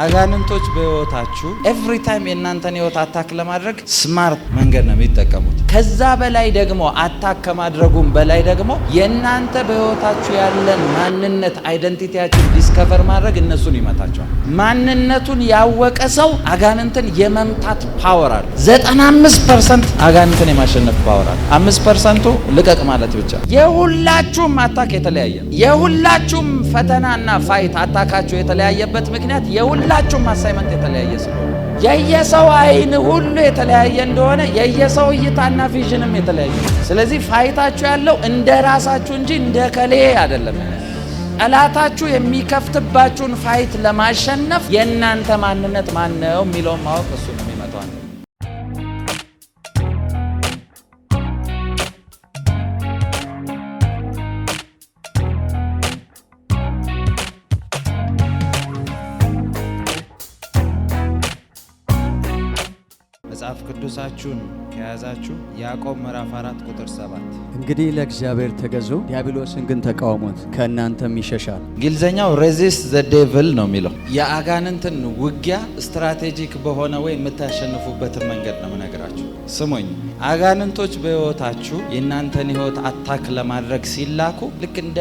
አጋንንቶች በህይወታችሁ ኤቭሪ ታይም የእናንተን ህይወት አታክ ለማድረግ ስማርት መንገድ ነው የሚጠቀሙት። ከዛ በላይ ደግሞ አታክ ከማድረጉም በላይ ደግሞ የእናንተ በህይወታችሁ ያለን ማንነት አይደንቲቲያችሁን ዲስከቨር ማድረግ እነሱን ይመታቸዋል። ማንነቱን ያወቀ ሰው አጋንንትን የመምታት ፓወር አለ። 95% አጋንንትን የማሸነፍ ፓወር አለ። 5%ቱ ልቀቅ ማለት ብቻ። የሁላችሁም አታክ የተለያየ፣ የሁላችሁም ፈተናና ፋይት አታካችሁ የተለያየበት ምክንያት የሁላችሁም አሳይመንት የተለያየ ስለሆነ የየሰው አይን ሁሉ የተለያየ እንደሆነ የየሰው እይታና ቪዥንም የተለያየ። ስለዚህ ፋይታችሁ ያለው እንደ ራሳችሁ እንጂ እንደ ከሌ አይደለም። ጠላታችሁ የሚከፍትባችሁን ፋይት ለማሸነፍ የእናንተ ማንነት ማነው የሚለውን ማወቅ እሱ ነው የሚመጣው። መጽሐፍ ቅዱሳችሁን ከያዛችሁ ያዕቆብ ምዕራፍ 4 ቁጥር 7 እንግዲህ ለእግዚአብሔር ተገዙ፣ ዲያብሎስን ግን ተቃወሙት ከእናንተም ይሸሻል። እንግሊዘኛው ሬዚስት ዘ ዴቪል ነው የሚለው። የአጋንንትን ውጊያ ስትራቴጂክ በሆነ ወይ የምታሸንፉበትን መንገድ ነው የምነግራችሁ። ስሙኝ፣ አጋንንቶች በህይወታችሁ የእናንተን ህይወት አታክ ለማድረግ ሲላኩ ልክ እንደ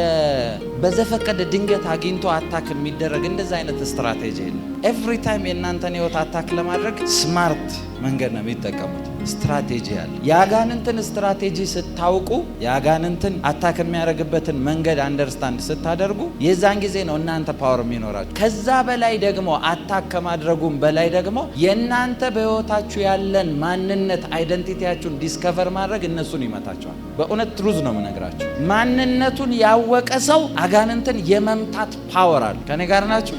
በዘፈቀደ ድንገት አግኝቶ አታክ የሚደረግ እንደዛ አይነት ስትራቴጂ የለም። ኤቭሪ ታይም የእናንተን ህይወት አታክ ለማድረግ ስማርት መንገድ ነው የሚጠቀሙት። ስትራቴጂ አለ። የአጋንንትን ስትራቴጂ ስታውቁ፣ የአጋንንትን አታክ የሚያደርግበትን መንገድ አንደርስታንድ ስታደርጉ የዛን ጊዜ ነው እናንተ ፓወር የሚኖራችሁ። ከዛ በላይ ደግሞ አታክ ከማድረጉም በላይ ደግሞ የእናንተ በህይወታችሁ ያለን ማንነት አይደንቲቲያችሁን ዲስከቨር ማድረግ እነሱን ይመታቸዋል። በእውነት ትሩዝ ነው የምነግራችሁ። ማንነቱን ያወቀ ሰው አጋንንትን የመምታት ፓወር አለ። ከኔ ጋር ናችሁ?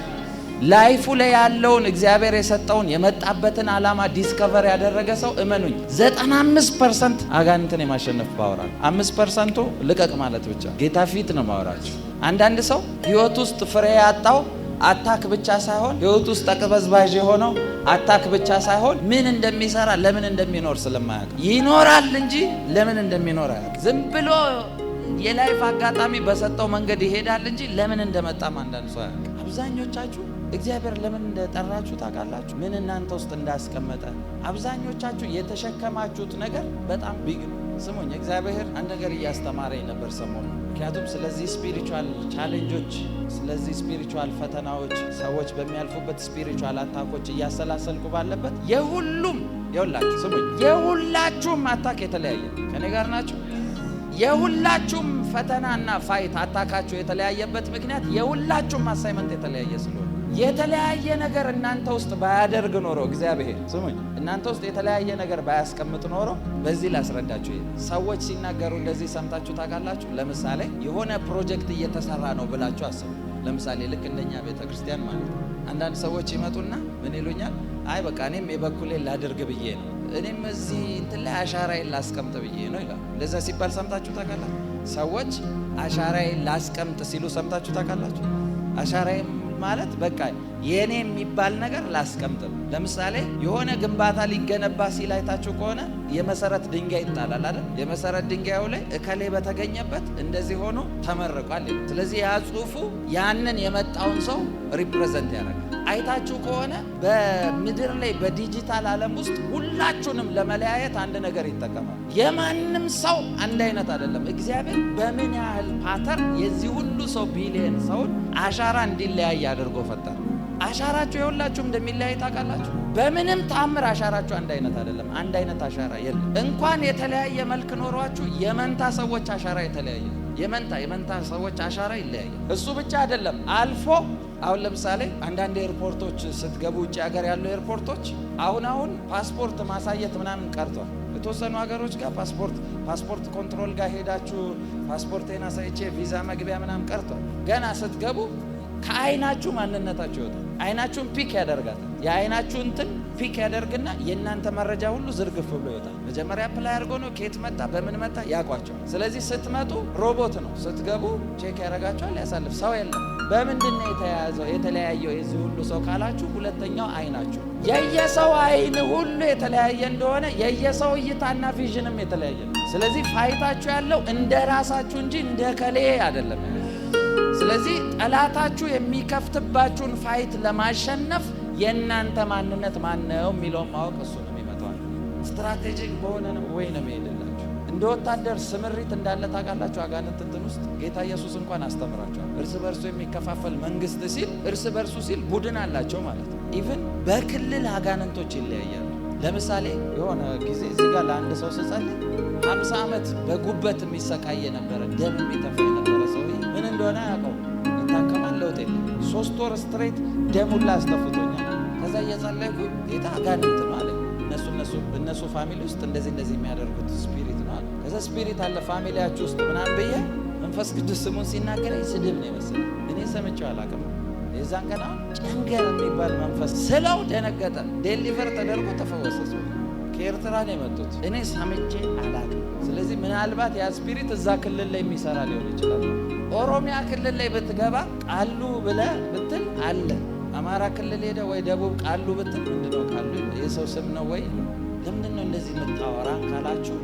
ላይፉ ላይ ያለውን እግዚአብሔር የሰጠውን የመጣበትን ዓላማ ዲስከቨር ያደረገ ሰው እመኑኝ 95% አጋንንትን የማሸነፍ ፓወር አለ። 5%ቱ ልቀቅ ማለት ብቻ። ጌታ ፊት ነው ማወራችሁ። አንዳንድ ሰው ህይወት ውስጥ ፍሬ ያጣው አታክ ብቻ ሳይሆን ህይወት ውስጥ ተቀበዝባዥ የሆነው አታክ ብቻ ሳይሆን ምን እንደሚሰራ ለምን እንደሚኖር ስለማያውቅ ይኖራል እንጂ ለምን እንደሚኖር አያውቅ። ዝም ብሎ የላይፍ አጋጣሚ በሰጠው መንገድ ይሄዳል እንጂ ለምን እንደመጣም አንዳንድ ሰው አያውቅ። አብዛኞቻችሁ እግዚአብሔር ለምን እንደጠራችሁ ታውቃላችሁ? ምን እናንተ ውስጥ እንዳስቀመጠ። አብዛኞቻችሁ የተሸከማችሁት ነገር በጣም ቢግ ነው። ስሙኝ፣ እግዚአብሔር አንድ ነገር እያስተማረኝ ነበር ሰሞኑን። ምክንያቱም ስለዚህ ስፒሪቹዋል ቻሌንጆች፣ ስለዚህ ስፒሪቹዋል ፈተናዎች፣ ሰዎች በሚያልፉበት ስፒሪቹዋል አታኮች እያሰላሰልኩ ባለበት የሁሉም የሁላችሁ ስሙኝ፣ የሁላችሁም አታክ የተለያየ። ከኔ ጋር ናችሁ? የሁላችሁም ፈተናና ፋይት አታካችሁ የተለያየበት ምክንያት የሁላችሁም አሳይመንት የተለያየ ስለሆነ የተለያየ ነገር እናንተ ውስጥ ባያደርግ ኖሮ እግዚአብሔር ስሙኝ፣ እናንተ ውስጥ የተለያየ ነገር ባያስቀምጥ ኖሮ በዚህ ላስረዳችሁ። ሰዎች ሲናገሩ እንደዚህ ሰምታችሁ ታውቃላችሁ? ለምሳሌ የሆነ ፕሮጀክት እየተሰራ ነው ብላችሁ አስቡ። ለምሳሌ ልክ እንደኛ ቤተክርስቲያን ማለት ነው። አንዳንድ ሰዎች ይመጡና ምን ይሉኛል? አይ በቃ እኔም የበኩሌን ላድርግ ብዬ ነው፣ እኔም እዚህ እንትን ላይ አሻራዬን ላስቀምጥ ብዬ ነው ይላል። እንደዛ ሲባል ሰምታችሁ ታውቃላችሁ? ሰዎች አሻራዬን ላስቀምጥ ሲሉ ሰምታችሁ ታውቃላችሁ? አሻራዬን ማለት በቃ የኔ የሚባል ነገር ላስቀምጥ። ለምሳሌ የሆነ ግንባታ ሊገነባ ሲል አይታችሁ ከሆነ የመሰረት ድንጋይ ይጣላል አይደል? የመሰረት ድንጋዩ ላይ እከሌ በተገኘበት እንደዚህ ሆኖ ተመርቋል። ስለዚህ ያ ጽሁፉ ያንን የመጣውን ሰው ሪፕሬዘንት ያደርጋል። አይታችሁ ከሆነ በምድር ላይ በዲጂታል ዓለም ውስጥ ሁላችሁንም ለመለያየት አንድ ነገር ይጠቀማል። የማንም ሰው አንድ አይነት አይደለም። እግዚአብሔር በምን ያህል ፓተርን የዚህ ሁሉ ሰው ቢሊየን ሰውን አሻራ እንዲለያይ አድርጎ ፈጠረ። አሻራችሁ የሁላችሁም እንደሚለያይ ታውቃላችሁ? በምንም ተአምር አሻራችሁ አንድ አይነት አይደለም። አንድ አይነት አሻራ የለም። እንኳን የተለያየ መልክ ኖሯችሁ የመንታ ሰዎች አሻራ የተለያየ። የመንታ ሰዎች አሻራ ይለያያል። እሱ ብቻ አይደለም፣ አልፎ አሁን ለምሳሌ አንዳንድ ኤርፖርቶች ስትገቡ፣ ውጭ ሀገር ያሉ ኤርፖርቶች አሁን ፓስፖርት ማሳየት ምናምን ቀርቷል። የተወሰኑ ሀገሮች ጋር ፓስፖርት ኮንትሮል ጋር ሄዳችሁ ፓስፖርቴን አሳይቼ ቪዛ መግቢያ ምናምን ቀርቷል። ገና ስትገቡ ከአይናችሁ ማንነታችሁ ይወጣል። አይናችሁን ፒክ ያደርጋታል። የአይናችሁ እንትን ፒክ ያደርግና የእናንተ መረጃ ሁሉ ዝርግፍ ብሎ ይወጣል። መጀመሪያ አፕላይ አድርጎ ነው ከየት መጣ በምን መጣ ያውቋቸዋል። ስለዚህ ስትመጡ ሮቦት ነው፣ ስትገቡ ቼክ ያደርጋቸዋል፣ ያሳልፍ ሰው የለም። በምንድን ነው የተለያየው የዚህ ሁሉ ሰው ካላችሁ፣ ሁለተኛው አይናችሁ። የየሰው አይን ሁሉ የተለያየ እንደሆነ የየሰው እይታና ቪዥንም የተለያየ ነው። ስለዚህ ፋይታችሁ ያለው እንደ ራሳችሁ እንጂ እንደ ከሌ አይደለም። ስለዚህ ጠላታችሁ የሚከፍትባችሁን ፋይት ለማሸነፍ የእናንተ ማንነት ማነው የሚለውን ማወቅ እሱ ነው የሚመጣው። ስትራቴጂክ በሆነ ወይ ነው የሚሄድላችሁ። እንደ ወታደር ስምሪት እንዳለ ታውቃላችሁ። አጋንንት እንትን ውስጥ ጌታ ኢየሱስ እንኳን አስተምራቸዋል። እርስ በርሱ የሚከፋፈል መንግስት ሲል እርስ በርሱ ሲል ቡድን አላቸው ማለት ነው። ኢቭን በክልል አጋንንቶች ይለያያሉ። ለምሳሌ የሆነ ጊዜ እዚህ ጋር ለአንድ ሰው ስጸልይ 50 ዓመት በጉበት የሚሰቃየ ነበረ፣ ደም የሚተፋ የነበረ ሰው ምን እንደሆነ ያውቀው ይታከማል፣ ለውጥ የለም። 3 ወር ስትሬት ደሙላ አስተፍቶኛል። ከዛ እየጸለይኩ ጌታ አጋንንት ነው አለ። እነሱ ፋሚሊ ውስጥ እንደዚህ የሚያደርጉት ስፒሪት ነው አለ። ከዛ ስፒሪት አለ ፋሚሊያችሁ ውስጥ ምናምን ብዬ መንፈስ ቅዱስ ስሙን ሲናገረኝ ስድብ ነው የመሰለኝ። እኔ ሰምቼው አላውቅም። የዛን ቀን ጨንገር የሚባል መንፈስ ስለው ደነገጠ። ዴሊቨር ተደርጎ ተፈወሰ። ሰው ከኤርትራ ነው የመጡት። እኔ ሰምቼ አላውቅም። ስለዚህ ምናልባት ያ ስፒሪት እዛ ክልል ላይ የሚሰራ ሊሆን ይችላል። ኦሮሚያ ክልል ላይ ብትገባ ቃሉ ብለህ ብትል አለ። አማራ ክልል ሄደ ወይ ደቡብ ቃሉ ብትል ምንድነው ቃሉ? የሰው ስም ነው ወይ? ለምንድነው እንደዚህ የምታወራ ካላችሁ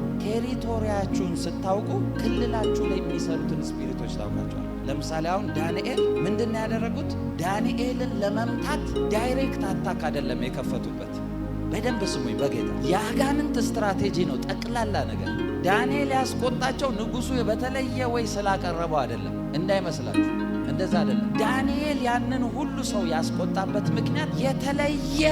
ቴሪቶሪያችሁን ስታውቁ ክልላችሁ ላይ የሚሰሩትን ስፒሪቶች ታውቃቸዋል። ለምሳሌ አሁን ዳንኤል ምንድነው ያደረጉት? ዳንኤልን ለመምታት ዳይሬክት አታክ አይደለም የከፈቱበት። በደንብ ስሙኝ በጌታ የአጋንንት ስትራቴጂ ነው ጠቅላላ ነገር። ዳንኤል ያስቆጣቸው ንጉሱ በተለየ ወይ ስላቀረበው አይደለም እንዳይመስላችሁ፣ እንደዛ አይደለም። ዳንኤል ያንን ሁሉ ሰው ያስቆጣበት ምክንያት የተለየ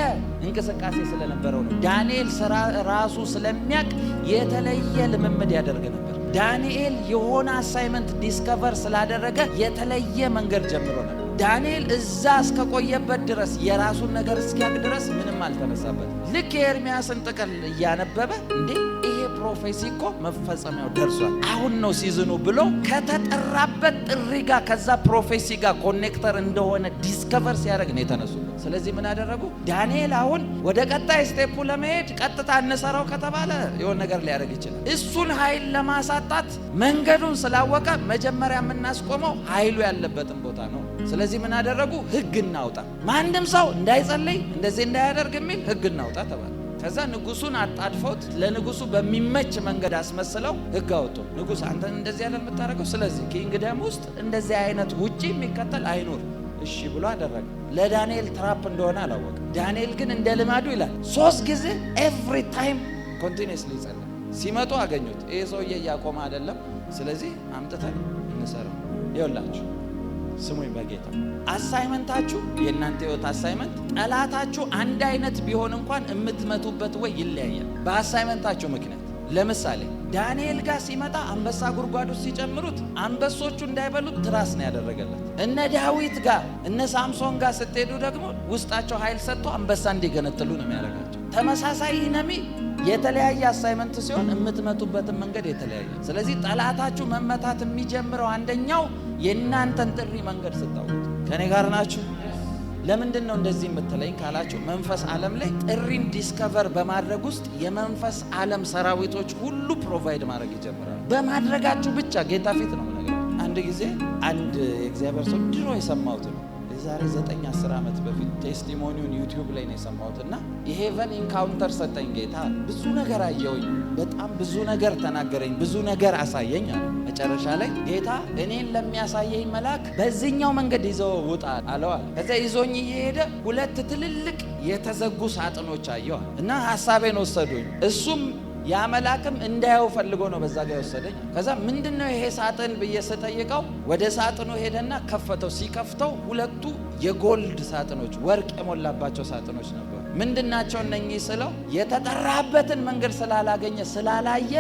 እንቅስቃሴ ስለነበረው ነው። ዳንኤል ስራ ራሱ ስለሚያውቅ የተለየ ልምምድ ያደርግ ነበር። ዳንኤል የሆነ አሳይመንት ዲስከቨር ስላደረገ የተለየ መንገድ ጀምሮ ነበር። ዳንኤል እዛ እስከቆየበት ድረስ የራሱን ነገር እስኪያውቅ ድረስ ምንም አልተነሳበት። ልክ የኤርሚያስን ጥቅል እያነበበ እንዴ ይሄ ፕሮፌሲ እኮ መፈጸሚያው ደርሷል፣ አሁን ነው ሲዝኑ ብሎ ከተጠራበት ጥሪ ጋር ከዛ ፕሮፌሲ ጋር ኮኔክተር እንደሆነ ዲስከቨር ሲያደርግ ነው የተነሱበት። ስለዚህ ምን አደረጉ? ዳንኤል አሁን ወደ ቀጣይ ስቴፑ ለመሄድ ቀጥታ እንሰራው ከተባለ የሆነ ነገር ሊያደርግ ይችላል። እሱን ኃይል ለማሳጣት መንገዱን ስላወቀ መጀመሪያ የምናስቆመው ኃይሉ ያለበትን ቦታ ነው። ስለዚህ ምን አደረጉ? ህግ እናውጣ፣ ማንም ሰው እንዳይጸልይ እንደዚህ እንዳያደርግ የሚል ህግ እናውጣ ተባለ። ከዛ ንጉሱን አጣድፈውት ለንጉሱ በሚመች መንገድ አስመስለው ህግ አወጡ። ንጉስ አንተ እንደዚህ ያለ የምታደርገው፣ ስለዚህ ኪንግደም ውስጥ እንደዚህ አይነት ውጪ የሚከተል አይኖር። እሺ ብሎ አደረገ። ለዳንኤል ትራፕ እንደሆነ አላወቀ። ዳንኤል ግን እንደ ልማዱ ይላል 3 ጊዜ ኤቭሪ ታይም ኮንቲኒየስሊ ይጸልይ። ሲመጡ አገኙት። ይሄ ሰውዬ እያቆመ አይደለም፣ ስለዚህ አምጥተን እንሰራው። ይኸውላችሁ ስሙኝ በጌታ አሳይመንታችሁ፣ የእናንተ ህይወት አሳይመንት ጠላታችሁ አንድ አይነት ቢሆን እንኳን የምትመቱበት ወይ ይለያያል በአሳይመንታችሁ ምክንያት። ለምሳሌ ዳንኤል ጋር ሲመጣ አንበሳ ጉድጓድ ውስጥ ሲጨምሩት አንበሶቹ እንዳይበሉት ትራስ ነው ያደረገለት። እነ ዳዊት ጋር እነ ሳምሶን ጋር ስትሄዱ ደግሞ ውስጣቸው ኃይል ሰጥቶ አንበሳ እንዲገነጥሉ ነው የሚያደርጋቸው። ተመሳሳይ ነሚ የተለያየ አሳይመንት ሲሆን የምትመቱበትን መንገድ የተለያየ። ስለዚህ ጠላታችሁ መመታት የሚጀምረው አንደኛው የእናንተን ጥሪ መንገድ ስታውቁት። ከኔ ጋር ናችሁ? ለምንድን ነው እንደዚህ የምትለኝ ካላችሁ መንፈስ ዓለም ላይ ጥሪን ዲስከቨር በማድረግ ውስጥ የመንፈስ ዓለም ሰራዊቶች ሁሉ ፕሮቫይድ ማድረግ ይጀምራሉ። በማድረጋችሁ ብቻ ጌታ ፊት ነው ነገር። አንድ ጊዜ አንድ የእግዚአብሔር ሰው ድሮ የሰማሁት ነው የዛሬ 9-10 ዓመት በፊት ቴስቲሞኒውን ዩቲዩብ ላይ ነው የሰማሁትና የሄቨን ኢንካውንተር ሰጠኝ ጌታ። ብዙ ነገር አየሁኝ፣ በጣም ብዙ ነገር ተናገረኝ፣ ብዙ ነገር አሳየኝ አለ። መጨረሻ ላይ ጌታ እኔን ለሚያሳየኝ መልአክ በዚህኛው መንገድ ይዘው ውጣ አለው አለ። ከዛ ይዞኝ እየሄደ 2 ትልልቅ የተዘጉ ሳጥኖች አየሁ እና ሐሳቤን ወሰዱኝ። እሱም ያ መልአክም እንዳየው ፈልጎ ነው በዛ ጋር ወሰደኝ። ከዛ ምንድነው ይሄ ሳጥን ብዬ ስጠይቀው ወደ ሳጥኑ ሄደና ከፈተው። ሲከፍተው 2 የጎልድ ሳጥኖች፣ ወርቅ የሞላባቸው ሳጥኖች ነበሩ። ምንድናቸው እነኚህ ስለው የተጠራበትን መንገድ ስላላገኘ ስላላየ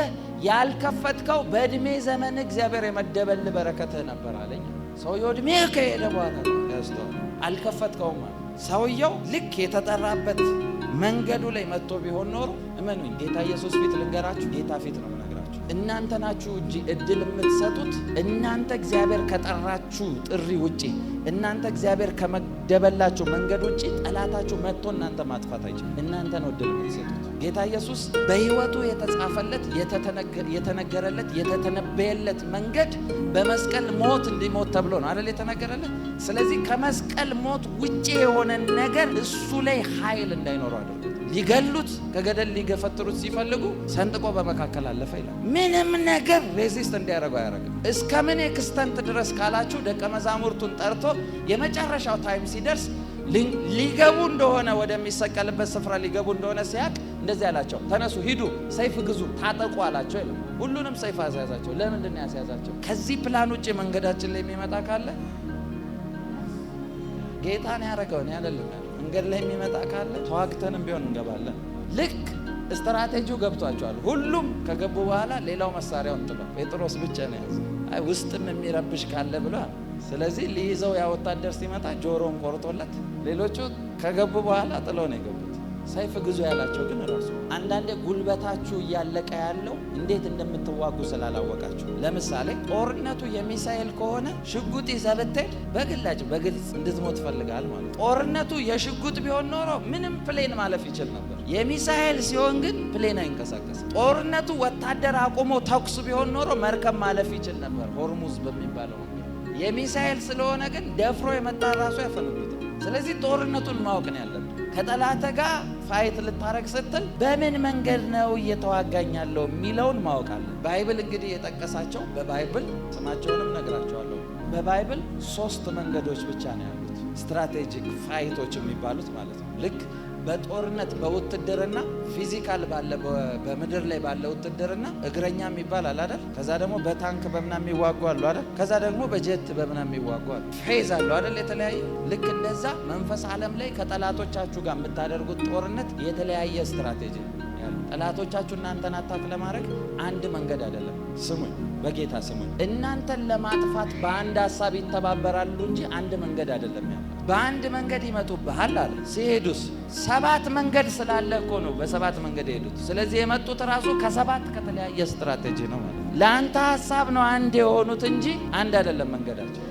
ያልከፈትከው በእድሜ ዘመን እግዚአብሔር የመደበል በረከትህ ነበር አለኝ። ሰውየው እድሜ ከሄደ በኋላ ያስተዋል አልከፈትከውም። ሰውየው ልክ የተጠራበት መንገዱ ላይ መጥቶ ቢሆን ኖሮ እመኑኝ፣ ጌታ ኢየሱስ ፊት ልንገራችሁ፣ ጌታ ፊት ነው የምነግራችሁ። እናንተ ናችሁ እንጂ እድል የምትሰጡት። እናንተ እግዚአብሔር ከጠራችሁ ጥሪ ውጪ፣ እናንተ እግዚአብሔር ከመደበላችሁ መንገድ ውጪ ጠላታችሁ መጥቶ እናንተ ማጥፋት አይችልም። እናንተ ነው እድል የምትሰጡት። ጌታ ኢየሱስ በሕይወቱ የተጻፈለት የተነገረለት የተተነበየለት መንገድ በመስቀል ሞት እንዲሞት ተብሎ ነው አይደል የተነገረለት። ስለዚህ ከመስቀል ሞት ውጪ የሆነ ነገር እሱ ላይ ኃይል እንዳይኖረው አድርጎት ሊገሉት ከገደል ሊገፈትሩት ሲፈልጉ ሰንጥቆ በመካከል አለፈ ይላል። ምንም ነገር ሬዚስት እንዲያደርገው አያደርግም። እስከ ምን ኤክስተንት ድረስ ካላችሁ ደቀ መዛሙርቱን ጠርቶ የመጨረሻው ታይም ሲደርስ ሊገቡ እንደሆነ ወደሚሰቀልበት ስፍራ ሊገቡ እንደሆነ ሲያቅ እንደዚህ አላቸው፣ ተነሱ ሂዱ፣ ሰይፍ ግዙ፣ ታጠቁ አላቸው ይላል። ሁሉንም ሰይፍ አስያዛቸው። ለምንድን ነው ያስያዛቸው? ከዚህ ፕላን ውጭ መንገዳችን ላይ የሚመጣ ካለ ጌታን ያደረገውን ያደለም መንገድ ላይ የሚመጣ ካለ ተዋግተንም ቢሆን እንገባለን። ልክ ስትራቴጂው ገብቷቸዋል። ሁሉም ከገቡ በኋላ ሌላው መሳሪያውን ጥሎ ጴጥሮስ ብቻ ነው ያዘው። አይ ውስጥም የሚረብሽ ካለ ብሏል። ስለዚህ ሊይዘው ያ ወታደር ሲመጣ ጆሮውን ቆርጦለት ሌሎቹ ከገቡ በኋላ ጥለው ነው የገቡት። ሰይፍ ግዙ ያላቸው ግን ራሱ። አንዳንዴ ጉልበታችሁ እያለቀ ያለው እንዴት እንደምትዋጉ ስላላወቃችሁ። ለምሳሌ ጦርነቱ የሚሳኤል ከሆነ ሽጉጥ ይዘህ ብትሄድ በግላጭ በግልጽ እንድትሞት ፈልጋል ማለት። ጦርነቱ የሽጉጥ ቢሆን ኖሮ ምንም ፕሌን ማለፍ ይችል ነበር። የሚሳኤል ሲሆን ግን ፕሌን አይንቀሳቀስም። ጦርነቱ ወታደር አቁሞ ተኩስ ቢሆን ኖሮ መርከብ ማለፍ ይችል ነበር ሆርሙዝ በሚባለው። የሚሳኤል ስለሆነ ግን ደፍሮ የመጣ ራሱ ያፈነዱታል። ስለዚህ ጦርነቱን ማወቅ ነው ያለብን። ከጠላት ጋር ፋይት ልታረግ ስትል በምን መንገድ ነው እየተዋጋኝ ያለው የሚለውን ማወቅ አለ። ባይብል እንግዲህ የጠቀሳቸው በባይብል ስማቸውንም ነግራቸዋለሁ። በባይብል 3 መንገዶች ብቻ ነው ያሉት፣ ስትራቴጂክ ፋይቶች የሚባሉት ማለት ነው። ልክ በጦርነት በውትድርና ፊዚካል ባለ በምድር ላይ ባለ ውትድርና እግረኛ የሚባል አለ አይደል? ከዛ ደግሞ በታንክ በምና የሚዋጉ አሉ አይደል? ከዛ ደግሞ በጀት በምና የሚዋጉ አሉ። ፌዝ አሉ አይደል? የተለያየ። ልክ እንደዛ መንፈስ ዓለም ላይ ከጠላቶቻችሁ ጋር የምታደርጉት ጦርነት የተለያየ ስትራቴጂ ያለ። ጠላቶቻችሁ እናንተን አታክ ለማድረግ አንድ መንገድ አይደለም። ስሙኝ፣ በጌታ ስሙኝ። እናንተን ለማጥፋት በአንድ ሐሳብ ይተባበራሉ እንጂ አንድ መንገድ አይደለም ያለ። በአንድ መንገድ ይመጡብሃል አለ። ሲሄዱስ 7 መንገድ ስላለ እኮ ነው በ7 መንገድ የሄዱት። ስለዚህ የመጡት ራሱ ከ7 ከተለያየ ስትራቴጂ ነው ማለት። ለአንተ ሐሳብ ነው አንድ የሆኑት እንጂ አንድ አይደለም መንገዳቸው።